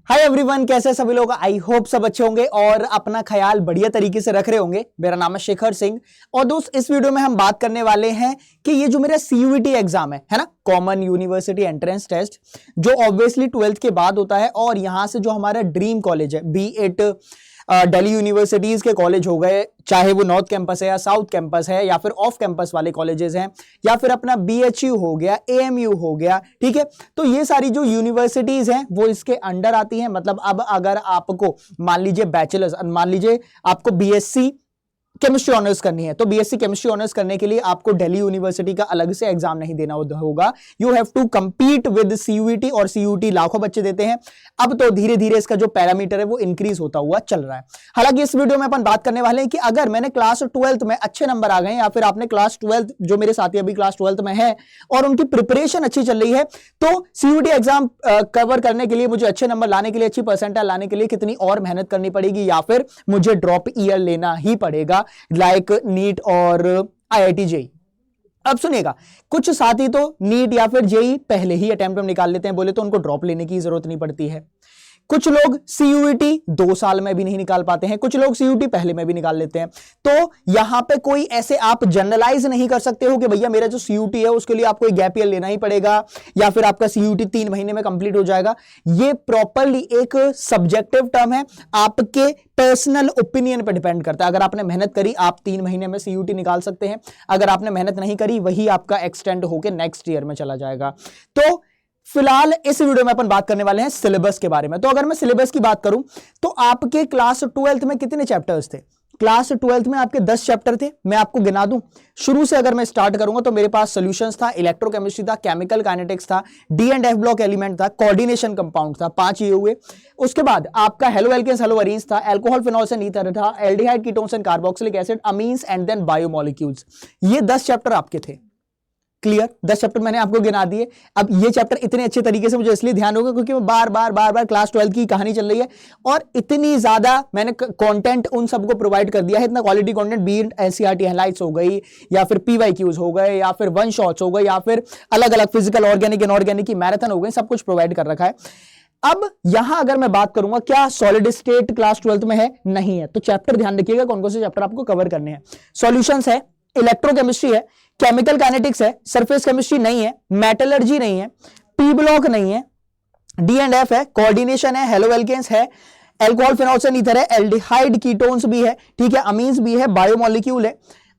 Hi everyone, कैसे हैं सभी लोग। आई होप सब अच्छे होंगे और अपना ख्याल बढ़िया तरीके से रख रहे होंगे। मेरा नाम है शेखर सिंह और दोस्त इस वीडियो में हम बात करने वाले हैं कि ये जो मेरा सीयूईटी एग्जाम है ना, कॉमन यूनिवर्सिटी एंट्रेंस टेस्ट, जो ऑब्वियसली 12th के बाद होता है और यहां से जो हमारा ड्रीम कॉलेज है, बी इट दिल्ली यूनिवर्सिटीज के कॉलेज हो गए, चाहे वो नॉर्थ कैंपस है या साउथ कैंपस है या फिर ऑफ कैंपस वाले कॉलेजेस हैं, या फिर अपना बीएचयू हो गया, एएमयू हो गया, ठीक है। तो ये सारी जो यूनिवर्सिटीज हैं वो इसके अंडर आती हैं। मतलब अब अगर आपको मान लीजिए बैचलर्स, मान लीजिए आपको बीएससी केमिस्ट्री ऑनर्स करनी है, तो बीएससी केमिस्ट्री ऑनर्स करने के लिए आपको दिल्ली यूनिवर्सिटी का अलग से एग्जाम नहीं देना होगा। You have to compete with CUET, और सीयूईटी लाखों बच्चे देते हैं। अब तो धीरे धीरे इसका जो पैरामीटर है वो इंक्रीज होता हुआ चल रहा है। हालांकि इस वीडियो में अपन बात करने वाले हैं कि अगर मैंने क्लास 12th में अच्छे नंबर आ गए, या फिर आपने क्लास 12th, जो मेरे साथी अभी क्लास 12th में है और उनकी प्रिपरेशन अच्छी चल रही है, तो सीयूईटी एग्जाम कवर करने के लिए, मुझे अच्छे नंबर लाने के लिए, अच्छी परसेंटाइल लाने के लिए कितनी और मेहनत करनी पड़ेगी, या फिर मुझे ड्रॉप ईयर लेना ही पड़ेगा लाइक नीट और आईआईटी जेई। अब सुनिएगा, कुछ साथी तो नीट या फिर जेई पहले ही अटेम्प्ट में निकाल लेते हैं, बोले तो उनको ड्रॉप लेने की जरूरत नहीं पड़ती है। कुछ लोग सीयूईटी 2 साल में भी नहीं निकाल पाते हैं, कुछ लोग सीयूईटी पहले में भी निकाल लेते हैं। तो यहां पे कोई ऐसे आप जनरलाइज नहीं कर सकते हो कि भैया मेरा जो सीयूईटी है उसके लिए आपको एक गैप ईयर लेना ही पड़ेगा, या फिर आपका सीयूईटी 3 महीने में कंप्लीट हो जाएगा। ये प्रॉपरली एक सब्जेक्टिव टर्म है, आपके पर्सनल ओपिनियन पर डिपेंड करता है। अगर आपने मेहनत करी, आप 3 महीने में सीयूईटी निकाल सकते हैं। अगर आपने मेहनत नहीं करी, वही आपका एक्सटेंड होकर नेक्स्ट ईयर में चला जाएगा। तो फिलहाल इस वीडियो में अपन बात करने वाले हैं सिलेबस के बारे में। तो अगर मैं सिलेबस की बात करूं तो आपके क्लास 12th में कितने चैप्टर्स थे? क्लास 12th में आपके 10 चैप्टर थे। मैं आपको गिना दूं, शुरू से अगर मैं स्टार्ट करूंगा तो मेरे पास सॉल्यूशंस था, इलेक्ट्रोकेमिस्ट्री था, केमिकल काइनेटिक्स था, D and F block element था, कोऑर्डिनेशन कंपाउंड था, 5 ये हुए। उसके बाद आपका हेलो एल्केन्स हेलो अरीन्स था, अल्कोहल फिनोल्स एंड ईथर था, aldehyde ketones and carboxylic acid, amines and then biomolecules. ये 10 चैप्टर आपके थे। क्लियर? 10 चैप्टर मैंने आपको गिना दिए। अब ये चैप्टर इतने अच्छे तरीके से मुझे इसलिए ध्यान होगा क्योंकि बार बार क्लास 12 की कहानी चल रही है और इतनी ज्यादा मैंने कंटेंट उन सबको प्रोवाइड कर दिया है, इतना quality content, B it NCERT highlights हो गई, या फिर पीवाईक्यूज हो गए, या फिर वन शॉट्स हो गए, या फिर अलग अलग फिजिकल, ऑर्गेनिक, इनऑर्गेनिक की मैराथन हो गई, सब कुछ प्रोवाइड कर रखा है। अब यहां अगर मैं बात करूंगा क्या सॉलिड स्टेट क्लास 12 में है? नहीं है। तो चैप्टर ध्यान रखिएगा कौन कौन से चैप्टर आपको कवर करने हैं। सॉल्यूशंस है, इलेक्ट्रोकेमिस्ट्री है, केमिकल काइनेटिक्स है, सरफेस केमिस्ट्री नहीं है, मेटलर्जी नहीं है, पी ब्लॉक नहीं है, डी एंड एफ है, कोऑर्डिनेशन है, हेलो एल्केन्स है, अल्कोहल फिनोल्स एंड ईथर है, एल्डिहाइड कीटोन्स भी है, ठीक है, अमीन्स भी है, बायोमोलिक्यूल है,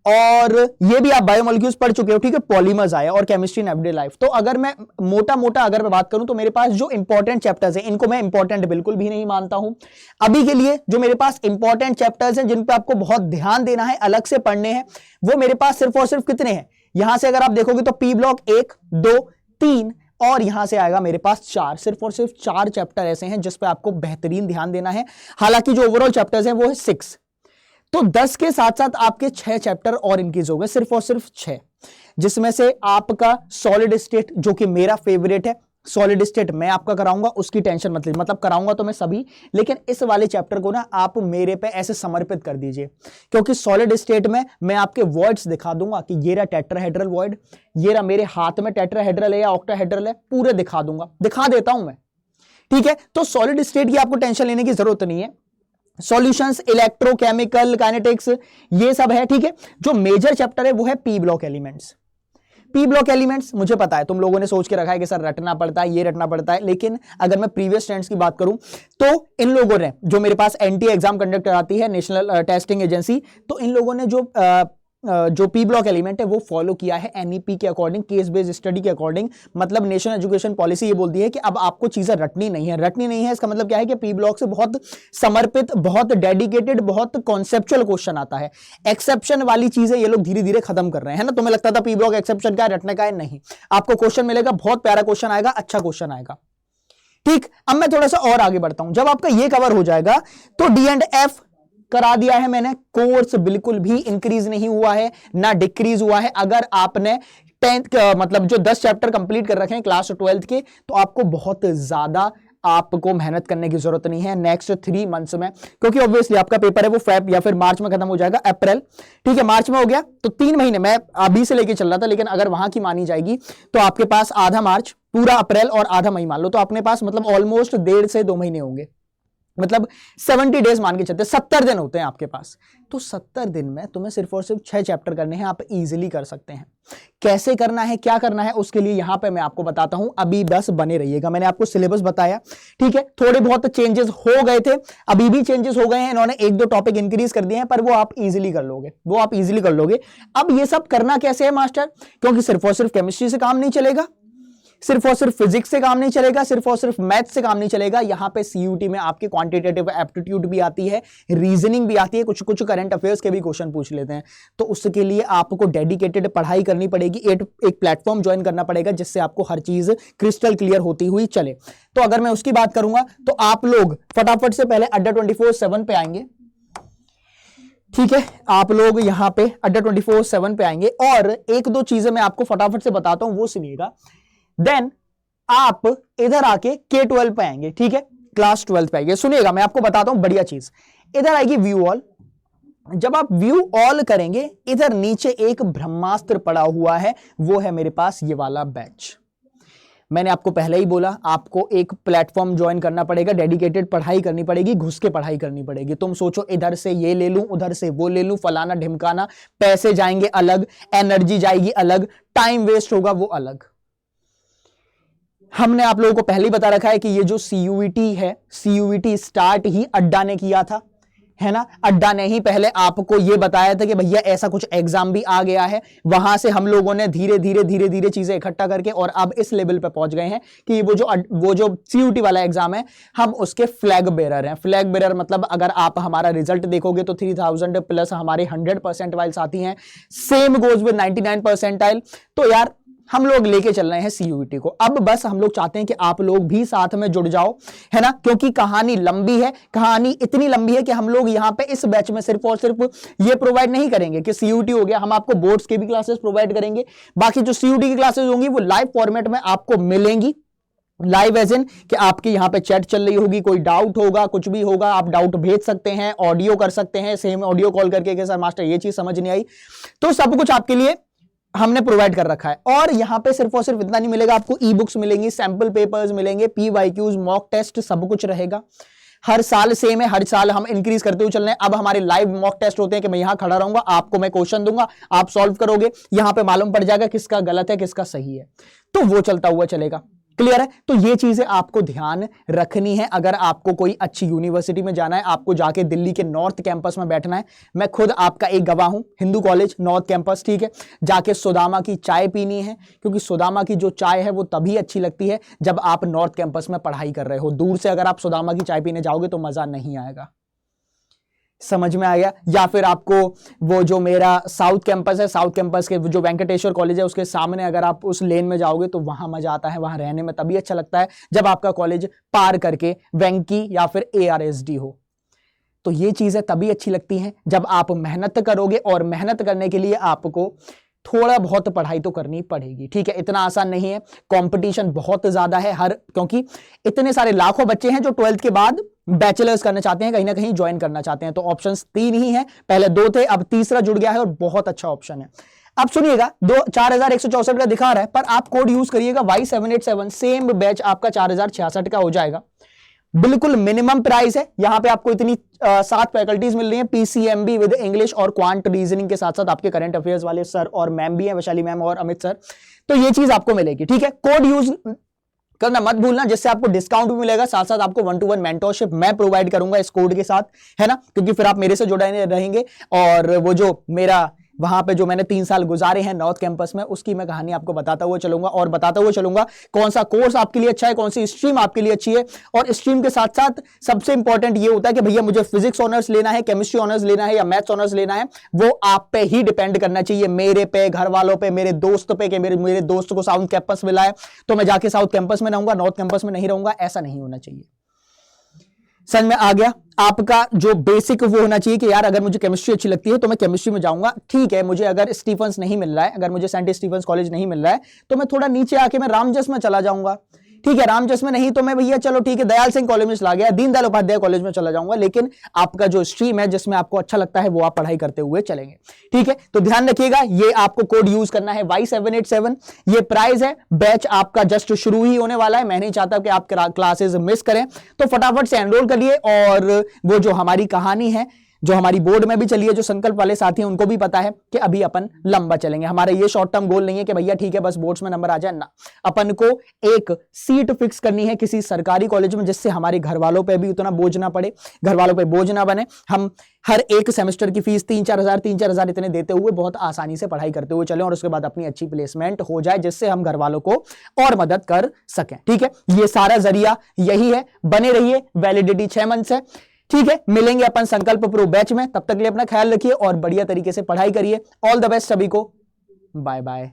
और ये भी आप बायोमोलिक्यूल्स पढ़ चुके हो, ठीक है, पॉलीमर्स आया, और केमिस्ट्री इन एवरीडे लाइफ। तो अगर मैं मोटा अगर मैं बात करूं तो मेरे पास जो इंपॉर्टेंट चैप्टर्स हैं, इनको मैं इंपॉर्टेंट बिल्कुल भी नहीं मानता हूं। अभी के लिए जो मेरे पास इंपॉर्टेंट चैप्टर्स हैं जिन पे आपको बहुत ध्यान देना है, अलग से पढ़ने हैं, वो मेरे पास सिर्फ और सिर्फ कितने हैं? यहां से अगर आप देखोगे तो पी ब्लॉक 1, 2, 3 और यहां से आएगा मेरे पास 4, सिर्फ और सिर्फ 4 चैप्टर ऐसे हैं जिस पे आपको बेहतरीन ध्यान देना है। हालांकि जो ओवरऑल चैप्टर्स हैं वो है 6। तो 10 के साथ साथ आपके 6 चैप्टर और इंक्रीज हो गए, सिर्फ और सिर्फ 6, जिसमें से आपका सॉलिड स्टेट, जो कि मेरा फेवरेट है, सॉलिड स्टेट मैं आपका कराऊंगा, उसकी टेंशन मत लीजिए। मतलब कराऊंगा तो मैं सभी, लेकिन इस वाले चैप्टर को ना आप मेरे पे ऐसे समर्पित कर दीजिए, क्योंकि सॉलिड स्टेट में मैं आपके वॉइड्स दिखा दूंगा कि ये रहा टेट्राहेड्रल वॉइड, ये रहा मेरे हाथ में टेट्राहेड्रल है या ऑक्टाहेड्रल है, पूरे दिखा दूंगा, दिखा देता हूं मैं, ठीक है। तो सॉलिड स्टेट की आपको टेंशन लेने की जरूरत नहीं है। सॉल्यूशंस, इलेक्ट्रोकेमिकल काइनेटिक्स, ये सब है, ठीक है। जो मेजर चैप्टर है वो है P block elements. P block elements मुझे पता है तुम लोगों ने सोच के रखा है कि सर रटना पड़ता है, ये रटना पड़ता है, लेकिन अगर मैं प्रीवियस स्टूडेंट्स की बात करूं तो इन लोगों ने, जो मेरे पास एनटीए एग्जाम कंडक्ट कराती है, नेशनल टेस्टिंग एजेंसी, तो इन लोगों ने जो पी ब्लॉक एलिमेंट है वो फॉलो किया है एनईपी के अकॉर्डिंग, केस बेस्ड स्टडी के अकॉर्डिंग। मतलब नेशनल एजुकेशन पॉलिसी ये बोलती है कि अब आपको चीजें रटनी नहीं है। इसका मतलब क्या है कि पी ब्लॉक से बहुत समर्पित, बहुत डेडिकेटेड, बहुत कॉन्सेप्चुअल क्वेश्चन आता है। एक्सेप्शन वाली चीजें ये लोग धीरे धीरे खत्म कर रहे हैं, है ना। तुम्हें लगता था पी ब्लॉक एक्सेप्शन का है, रटने का है, नहीं, आपको क्वेश्चन मिलेगा, बहुत प्यारा क्वेश्चन आएगा, अच्छा क्वेश्चन आएगा, ठीक। अब मैं थोड़ा सा और आगे बढ़ता हूं। जब आपका ये कवर हो जाएगा तो डी एंड एफ करा दिया है मैंने। कोर्स बिल्कुल भी इंक्रीज नहीं हुआ है, ना डिक्रीज हुआ है। अगर आपने 10th मतलब जो 10 चैप्टर कंप्लीट कर रखे हैं क्लास 12th के, तो आपको बहुत ज्यादा आपको मेहनत करने की जरूरत नहीं है नेक्स्ट 3 मंथ्स में, क्योंकि ऑब्वियसली आपका पेपर है वो फेब या फिर मार्च में खत्म हो जाएगा, अप्रैल, ठीक है, मार्च में हो गया तो 3 महीने, मैं अभी से लेके चल रहा था, लेकिन अगर वहां की मानी जाएगी तो आपके पास आधा मार्च, पूरा अप्रैल और आधा मई मान लो, तो अपने पास मतलब ऑलमोस्ट 1.5 से 2 महीने होंगे, मतलब 70 डेज मान के चलते, 70 दिन होते हैं आपके पास। तो 70 दिन में तुम्हें सिर्फ और सिर्फ 6 चैप्टर करने हैं, आप इजीली कर सकते हैं। कैसे करना है, क्या करना है, उसके लिए यहां पे मैं आपको बताता हूं, अभी बस बने रहिएगा। मैंने आपको सिलेबस बताया, ठीक है, थोड़े बहुत चेंजेस हो गए थे, अभी भी चेंजेस हो गए हैं, इन्होंने 1-2 टॉपिक इंक्रीज कर दिए हैं, पर वो आप इजीली कर लोगे, वो आप इजीली कर लोगे। अब ये सब करना कैसे है मास्टर, क्योंकि सिर्फ और सिर्फ केमिस्ट्री से काम नहीं चलेगा, सिर्फ और सिर्फ फिजिक्स से काम नहीं चलेगा, सिर्फ और सिर्फ मैथ से काम नहीं चलेगा। यहां पे सीयूटी में आपके क्वांटिटेटिव एप्टीट्यूड भी आती है, रीजनिंग भी आती है, कुछ कुछ करंट अफेयर्स के भी क्वेश्चन पूछ लेते हैं। तो उसके लिए आपको डेडिकेटेड पढ़ाई करनी पड़ेगी, एक प्लेटफॉर्म ज्वाइन करना पड़ेगा जिससे आपको हर चीज क्रिस्टल क्लियर होती हुई चले। तो अगर मैं उसकी बात करूंगा तो आप लोग फटाफट से पहले अड्डा 24/7 पे आएंगे, ठीक है, आप लोग यहां पे अड्डा 24/7 पे आएंगे, और 1-2 चीजें मैं आपको फटाफट से बताता हूं, वो सुनिएगा। देन आप इधर आके K12 पे आएंगे, ठीक है, क्लास 12 पे आएंगे। सुनिएगा, मैं आपको बताता हूं बढ़िया चीज, इधर आएगी व्यू ऑल। जब आप व्यू ऑल करेंगे, इधर नीचे एक ब्रह्मास्त्र पड़ा हुआ है, वो है मेरे पास ये वाला बैच। मैंने आपको पहले ही बोला, आपको एक प्लेटफॉर्म ज्वाइन करना पड़ेगा, डेडिकेटेड पढ़ाई करनी पड़ेगी, घुस के पढ़ाई करनी पड़ेगी। तुम सोचो इधर से ये ले लूं, उधर से वो ले लूं, फलाना ढिमकाना, पैसे जाएंगे अलग, एनर्जी जाएगी अलग, टाइम वेस्ट होगा वो अलग। हमने आप लोगों को पहले ही बता रखा है कि ये जो सीयूईटी है, सीयूईटी स्टार्ट ही अड्डा ने किया था, है ना। अड्डा ने ही पहले आपको ये बताया था कि भैया ऐसा कुछ एग्जाम भी आ गया है। वहां से हम लोगों ने धीरे धीरे चीजें इकट्ठा करके और अब इस लेवल पे पहुंच गए हैं कि वो जो सीयूटी वाला एग्जाम है, हम उसके फ्लैग बेरर हैं। फ्लैग बेरर मतलब अगर आप हमारा रिजल्ट देखोगे तो 3000 प्लस हमारे 100 परसेंटाइल्स आती हैं, सेम गोज विद 99 परसेंटाइल। तो यार हम लोग लेके चल रहे हैं सीयूईटी को। अब बस हम लोग चाहते हैं कि आप लोग भी साथ में जुड़ जाओ, है ना, क्योंकि कहानी लंबी है, कहानी इतनी लंबी है कि हम लोग यहां पे इस बैच में सिर्फ और सिर्फ ये प्रोवाइड नहीं करेंगे कि सीयूटी हो गया, हम आपको बोर्ड्स की भी क्लासेस प्रोवाइड करेंगे। बाकी जो सीयूटी की क्लासेस होंगी वो लाइव फॉर्मेट में आपको मिलेंगी, लाइव एज इन कि आपकी यहां पे चैट चल रही होगी, कोई डाउट होगा, कुछ भी होगा, आप डाउट भेज सकते हैं, ऑडियो कर सकते हैं, सेम ऑडियो कॉल करके कि सर मास्टर ये चीज समझ नहीं आई, तो सब कुछ आपके लिए हमने प्रोवाइड कर रखा है। और यहां पे सिर्फ और सिर्फ इतना नहीं मिलेगा, आपको ई बुक्स मिलेंगी, सैंपल पेपर्स मिलेंगे, PYQs, मॉक टेस्ट, सब कुछ रहेगा। हर साल सेम है, हर साल हम इंक्रीज करते हुए चल रहे हैं। अब हमारे लाइव मॉक टेस्ट होते हैं कि मैं यहां खड़ा रहूंगा, आपको मैं क्वेश्चन दूंगा, आप सॉल्व करोगे, यहां पे मालूम पड़ जाएगा किसका गलत है किसका सही है, तो वो चलता हुआ चलेगा। क्लियर है। तो ये चीजें आपको ध्यान रखनी है। अगर आपको कोई अच्छी यूनिवर्सिटी में जाना है, आपको जाके दिल्ली के नॉर्थ कैंपस में बैठना है, मैं खुद आपका एक गवाह हूं, हिंदू कॉलेज नॉर्थ कैंपस, ठीक है, जाके सुदामा की चाय पीनी है, क्योंकि सुदामा की जो चाय है वो तभी अच्छी लगती है जब आप नॉर्थ कैंपस में पढ़ाई कर रहे हो। दूर से अगर आप सुदामा की चाय पीने जाओगे तो मजा नहीं आएगा। समझ में आ गया। या फिर आपको वो जो मेरा साउथ कैंपस है, साउथ कैंपस के जो वेंकटेश्वर कॉलेज है उसके सामने अगर आप उस लेन में जाओगे तो वहां मजा आता है, वहां रहने में तभी अच्छा लगता है जब आपका कॉलेज पार करके वेंकी या फिर ARSD हो। तो ये चीजें तभी अच्छी लगती हैं जब आप मेहनत करोगे, और मेहनत करने के लिए आपको थोड़ा बहुत पढ़ाई तो करनी पड़ेगी, ठीक है। इतना आसान नहीं है, कंपटीशन बहुत ज्यादा है, क्योंकि इतने सारे लाखों बच्चे हैं जो 12th के बाद बैचलर्स करना चाहते हैं, कहीं ना कहीं ज्वाइन करना चाहते हैं। तो ऑप्शंस 3 ही हैं, पहले 2 थे, अब तीसरा जुड़ गया है और बहुत अच्छा ऑप्शन है। अब सुनिएगा, 4164 का दिखा रहा है, पर आप कोड यूज करिएगा Y787, सेम बैच आपका 4066 का हो जाएगा। बिल्कुल मिनिमम प्राइस है। यहां पे आपको इतनी 7 फैकल्टीज मिल रही हैं, PCMB विद इंग्लिश और क्वांट रीजनिंग के साथ साथ आपके करंट अफेयर्स वाले सर और मैम भी हैं, वैशाली मैम और अमित सर। तो ये चीज आपको मिलेगी, ठीक है। कोड यूज करना मत भूलना, जिससे आपको डिस्काउंट भी मिलेगा, साथ साथ आपको 1-to-1 मेंटरशिप मैं प्रोवाइड करूंगा इस कोड के साथ, है ना, क्योंकि फिर आप मेरे से जुड़े रहेंगे। और वो जो मेरा वहां पे जो मैंने 3 साल गुजारे हैं नॉर्थ कैंपस में, उसकी मैं कहानी आपको बताता हुआ चलूंगा, और बताता हुआ चलूंगा कौन सा कोर्स आपके लिए अच्छा है, कौन सी स्ट्रीम आपके लिए अच्छी है। और स्ट्रीम के साथ साथ सबसे इंपॉर्टेंट ये होता है कि भैया मुझे फिजिक्स ऑनर्स लेना है, केमिस्ट्री ऑनर्स लेना है या मैथ्स ऑनर्स लेना है, वो आप पे ही डिपेंड करना चाहिए, मेरे पे, घर वालों पे, मेरे दोस्त पे, कि मेरे दोस्त को साउथ कैंपस मिला है तो मैं जाके साउथ कैंपस में रहूंगा, नॉर्थ कैंपस में नहीं रहूंगा, ऐसा नहीं होना चाहिए। समझ में आ गया। आपका जो बेसिक वो होना चाहिए कि यार अगर मुझे केमिस्ट्री अच्छी लगती है तो मैं केमिस्ट्री में जाऊंगा, ठीक है। मुझे अगर स्टीफेंस नहीं मिल रहा है, अगर मुझे सेंट स्टीफेंस कॉलेज नहीं मिल रहा है, तो मैं थोड़ा नीचे आके मैं रामजस में चला जाऊंगा, ठीक है, रामजस में नहीं तो मैं भैया चलो ठीक है दयाल सिंह कॉलेज में चला गया, दीनदयाल उपाध्याय कॉलेज में चला जाऊंगा, लेकिन आपका जो स्ट्रीम है जिसमें आपको अच्छा लगता है वो आप पढ़ाई करते हुए चलेंगे। ठीक है, तो ध्यान रखिएगा ये आपको कोड यूज करना है Y787। ये प्राइस है, बैच आपका जस्ट शुरू ही होने वाला है, मैं नहीं चाहता कि आप क्लासेस मिस करें, तो फटाफट से एनरोल करिए। और वो जो हमारी कहानी है जो हमारी बोर्ड में भी चली है, जो संकल्प वाले साथी हैं उनको भी पता है कि अभी अपन लंबा चलेंगे। हमारा ये शॉर्ट टर्म गोल नहीं है कि भैया ठीक है बस बोर्ड्स में नंबर आ जाए ना, अपन को एक सीट फिक्स करनी है किसी सरकारी कॉलेज में, जिससे हमारे घर वालों पे भी उतना बोझ ना पड़े, घर वालों पे बोझ ना बने, हम हर एक सेमेस्टर की फीस 3-4 हजार इतने देते हुए बहुत आसानी से पढ़ाई करते हुए चले और उसके बाद अपनी अच्छी प्लेसमेंट हो जाए, जिससे हम घर वालों को और मदद कर सकें। ठीक है, ये सारा जरिया यही है, बने रहिए, वैलिडिटी 6 मंथ्स है। ठीक है, मिलेंगे अपन संकल्प प्रो बैच में, तब तक के लिए अपना ख्याल रखिए और बढ़िया तरीके से पढ़ाई करिए। ऑल द बेस्ट सभी को, बाय बाय।